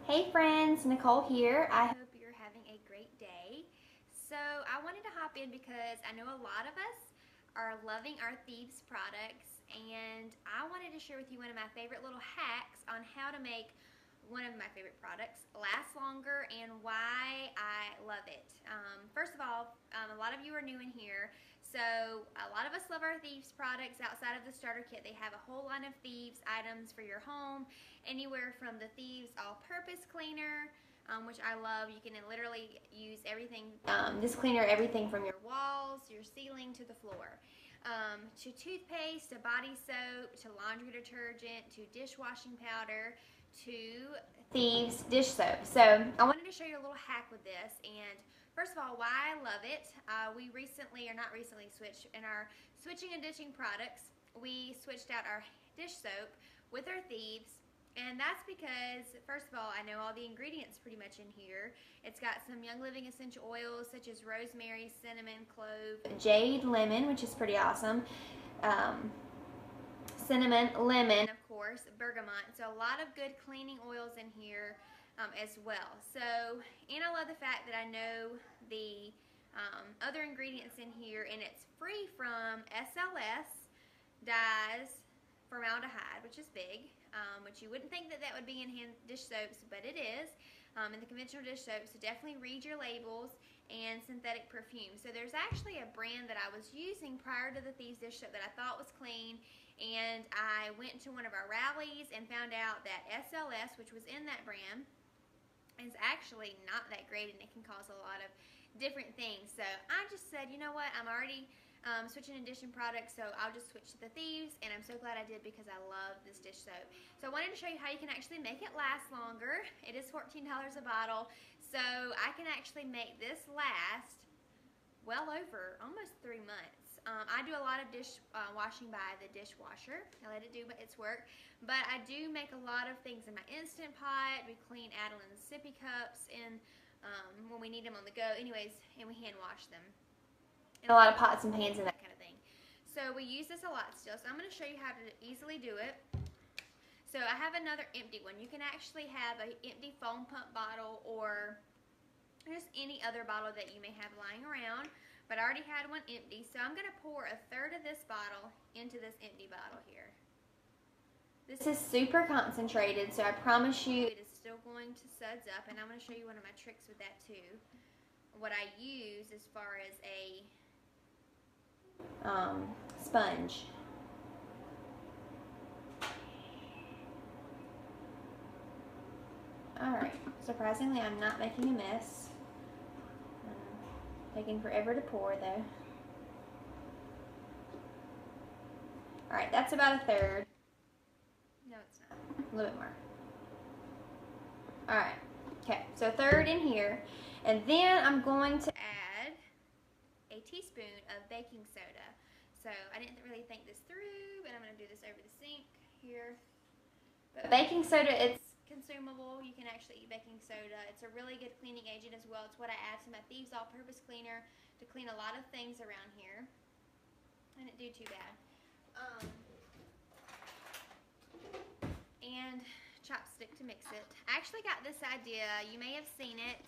Hey friends, Nicole here. I hope you're having a great day. So I wanted to hop in because I know a lot of us are loving our Thieves products, and I wanted to share with you one of my favorite little hacks on how to make one of my favorite products last longer and why I love it. First of all, a lot of you are new in here, so a lot of us love our Thieves products. Outside of the starter kit, they have a whole line of Thieves items for your home, anywhere from the Thieves all-purpose cleaner, which I love. You can literally use everything, this cleaner, everything from your walls, your ceiling, to the floor. To toothpaste, to body soap, to laundry detergent, to dishwashing powder, to Thieves dish soap. So I wanted to show you a little hack with this, and first of all, why I love it. We recently, or not recently, switched in our switching and ditching products. We switched out our dish soap with our Thieves. And that's because, first of all, I know all the ingredients pretty much in here. It's got some Young Living essential oils such as rosemary, cinnamon, clove, jade, lemon, which is pretty awesome. Cinnamon, lemon, of course, bergamot. So a lot of good cleaning oils in here as well. So, and I love the fact that I know the other ingredients in here, and it's free from SLS, dyes, formaldehyde, which is big, which you wouldn't think that that would be in hand dish soaps, but it is, in the conventional dish soaps. So definitely read your labels. And synthetic perfume. So there's actually a brand that I was using prior to the Thieves dish soap that I thought was clean, and I went to one of our rallies and found out that SLS, which was in that brand, is actually not that great, and it can cause a lot of different things. So I just said, you know what, I'm already switching to dishing products, so I'll just switch to the Thieves, and I'm so glad I did because I love this dish soap. So I wanted to show you how you can actually make it last longer. It is $14 a bottle, so I can actually make this last well over almost 3 months. I do a lot of dish washing by the dishwasher. I let it do its work, but I do make a lot of things in my Instant Pot. We clean Adeline's sippy cups and when we need them on the go. Anyways, and we hand wash them. And a lot of pots and pans and that kind of thing. So we use this a lot still. So I'm going to show you how to easily do it. So I have another empty one. You can actually have an empty foam pump bottle or just any other bottle that you may have lying around. But I already had one empty. So I'm going to pour 1/3 of this bottle into this empty bottle here. This is super concentrated, so I promise you it is still going to suds up. And I'm going to show you one of my tricks with that too. What I use as far as a sponge. Alright, surprisingly I'm not making a mess. Taking forever to pour though. Alright, that's about 1/3. No, it's not. A little bit more. Alright, okay, so 1/3 in here. And then I'm going to add a teaspoon of baking soda. So I didn't really think this through, but I'm going to do this over the sink here. But baking soda, it's consumable. You can actually eat baking soda. It's a really good cleaning agent as well. It's what I add to my Thieves all-purpose cleaner to clean a lot of things around here. I didn't do too bad. And chopstick to mix it. I actually got this idea. You may have seen it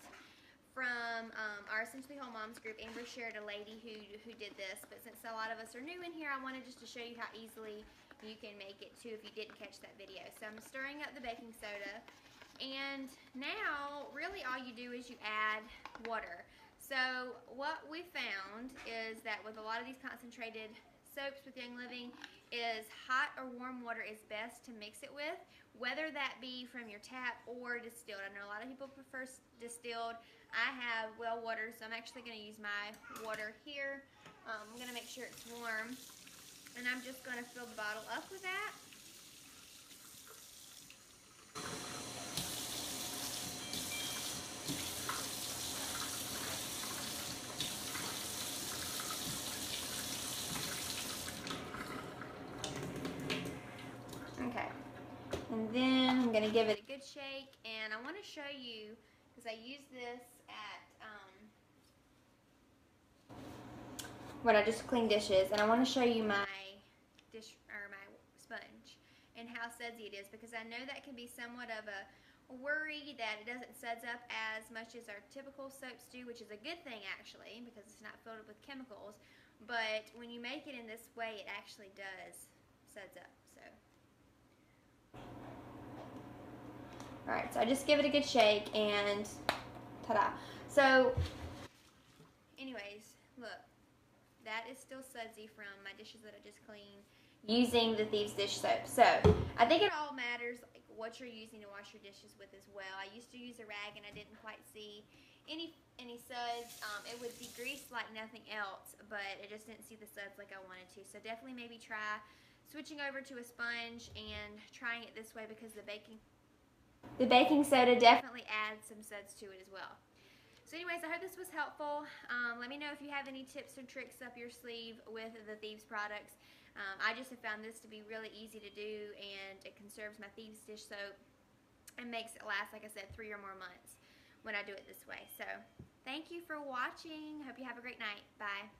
from our Essentially Whole Moms group. Amber shared a lady who did this, but since a lot of us are new in here, I wanted just to show you how easily you can make it too if you didn't catch that video. So I'm stirring up the baking soda, and now really all you do is you add water. So what we found is that with a lot of these concentrated soaps with Young Living is hot or warm water is best to mix it with, whether that be from your tap or distilled. I know a lot of people prefer distilled. I have well water, so I'm actually going to use my water here. I'm going to make sure it's warm, and I'm just going to fill the bottle up with that. Okay, and then I'm going to give it a good shake, and I want to show you, because I use this at when I just clean dishes, and I want to show you my dish or my sponge and how sudsy it is, because I know that can be somewhat of a worry that it doesn't suds up as much as our typical soaps do, which is a good thing actually because it's not filled up with chemicals. But when you make it in this way, it actually does suds up. So, all right, so I just give it a good shake and ta-da. So, anyways, look, that is still sudsy from my dishes that I just cleaned using the Thieves Dish Soap. So, I think it all matters like what you're using to wash your dishes with as well. I used to use a rag and I didn't quite see any suds. It would degrease like nothing else, but I just didn't see the suds like I wanted to. So definitely maybe try switching over to a sponge and trying it this way because the baking soda definitely adds some suds to it as well. So anyways, I hope this was helpful. Let me know if you have any tips or tricks up your sleeve with the Thieves products. I just have found this to be really easy to do, and it conserves my Thieves dish soap and makes it last, like I said, 3 or more months when I do it this way. So thank you for watching. Hope you have a great night. Bye.